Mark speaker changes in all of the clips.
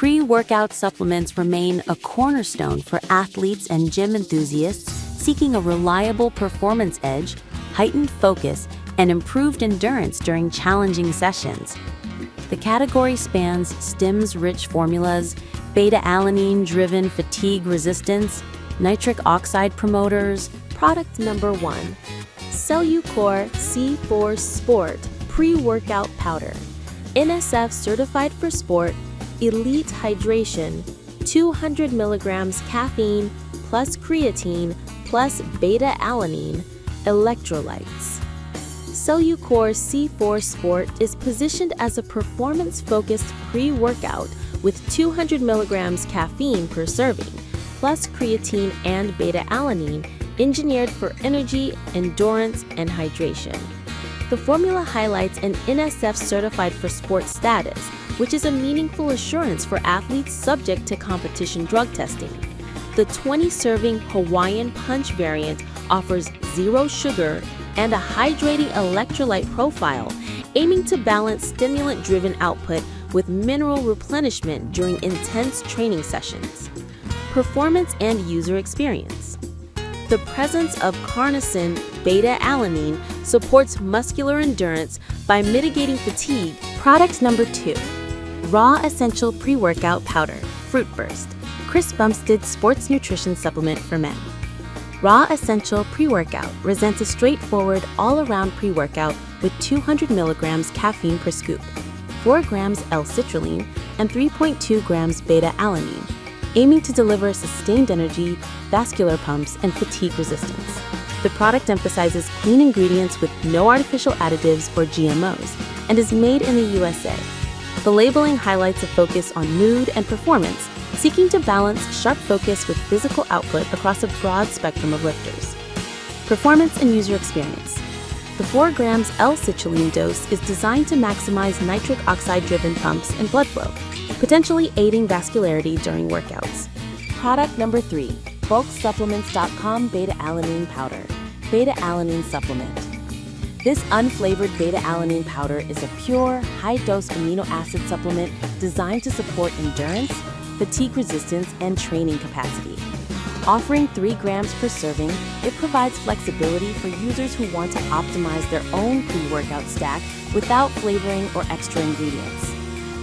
Speaker 1: Pre-workout supplements remain a cornerstone for athletes and gym enthusiasts seeking a reliable performance edge, heightened focus, and improved endurance during challenging sessions. The category spans stims-rich formulas, beta-alanine-driven fatigue resistance, nitric oxide promoters.
Speaker 2: Product number 1. Cellucor C4 Sport Pre-Workout Powder. NSF certified for sport, elite hydration, 200 milligrams caffeine plus creatine plus beta-alanine, electrolytes. Cellucor C4 Sport is positioned as a performance-focused pre-workout with 200 milligrams caffeine per serving, plus creatine and beta-alanine, engineered for energy, endurance, and hydration. The formula highlights an NSF certified for sport status, which is a meaningful assurance for athletes subject to competition drug testing. The 20-serving Hawaiian Punch variant offers zero sugar and a hydrating electrolyte profile, aiming to balance stimulant-driven output with mineral replenishment during intense training sessions. Performance and user experience. The presence of carnosine beta-alanine supports muscular endurance by mitigating fatigue. Product number 2. Raw Essential Pre-Workout Powder Fruit Burst Chris Bumstead Sports Nutrition Supplement for Men. Raw Essential Pre-Workout presents a straightforward, all-around pre-workout with 200 milligrams caffeine per scoop, 4 grams L-citrulline, and 3.2 grams beta-alanine, aiming to deliver sustained energy, vascular pumps, and fatigue resistance. The product emphasizes clean ingredients with no artificial additives or GMOs and is made in the USA. The labeling highlights a focus on mood and performance, seeking to balance sharp focus with physical output across a broad spectrum of lifters. Performance and user experience. The 4 grams L-citrulline dose is designed to maximize nitric oxide-driven pumps and blood flow, potentially aiding vascularity during workouts. Product number 3. BulkSupplements.com Beta-Alanine Powder Beta-Alanine Supplement. This unflavored beta-alanine powder is a pure, high-dose amino acid supplement designed to support endurance, fatigue resistance, and training capacity. Offering 3 grams per serving, it provides flexibility for users who want to optimize their own pre-workout stack without flavoring or extra ingredients.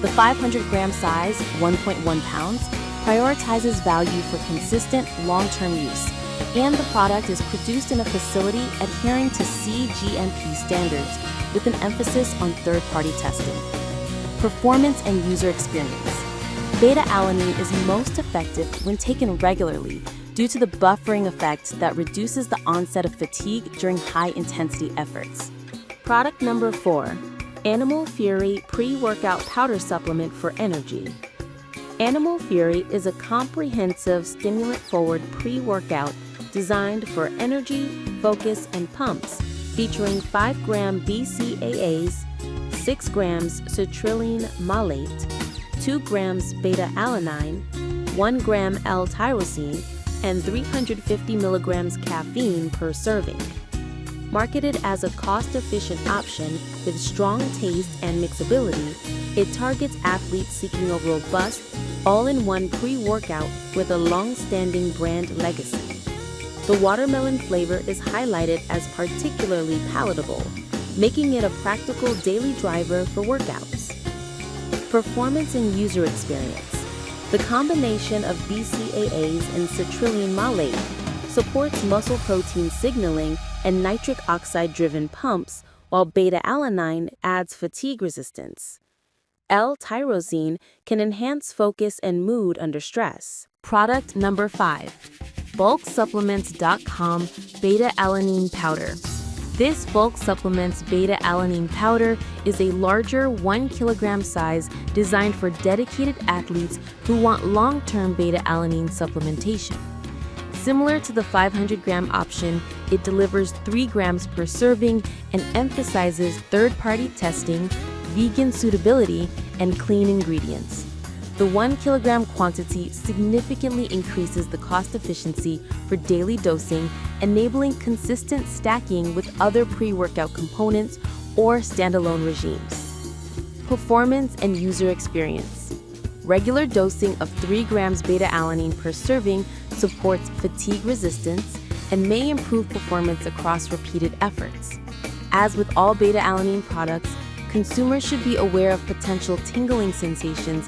Speaker 2: The 500-gram size, 1.1 pounds, prioritizes value for consistent, long-term use, and the product is produced in a facility adhering to CGMP standards with an emphasis on third-party testing. Performance and user experience. Beta-alanine is most effective when taken regularly due to the buffering effect that reduces the onset of fatigue during high-intensity efforts. Product number 4. Animal Fury Pre-Workout Powder Supplement for Energy. Animal Fury is a comprehensive stimulant-forward pre-workout designed for energy, focus, and pumps, featuring 5 gram BCAAs, 6 grams citrulline malate, 2 grams beta-alanine, 1 gram L-tyrosine, and 350 milligrams caffeine per serving. Marketed as a cost-efficient option with strong taste and mixability, it targets athletes seeking a robust, all-in-one pre-workout with a long-standing brand legacy. The watermelon flavor is highlighted as particularly palatable, making it a practical daily driver for workouts. Performance and user experience. The combination of BCAAs and citrulline malate supports muscle protein signaling and nitric oxide-driven pumps, while beta-alanine adds fatigue resistance. L-tyrosine can enhance focus and mood under stress. Product number 5. BulkSupplements.com Beta-Alanine Powder. This Bulk Supplements Beta-Alanine Powder is a larger 1 kilogram size designed for dedicated athletes who want long-term beta-alanine supplementation. Similar to the 500-gram option, it delivers 3 grams per serving and emphasizes third-party testing, vegan suitability, and clean ingredients. The 1 kilogram quantity significantly increases the cost efficiency for daily dosing, enabling consistent stacking with other pre-workout components or standalone regimes. Performance and user experience. Regular dosing of 3 grams beta-alanine per serving supports fatigue resistance and may improve performance across repeated efforts. As with all beta-alanine products, consumers should be aware of potential tingling sensations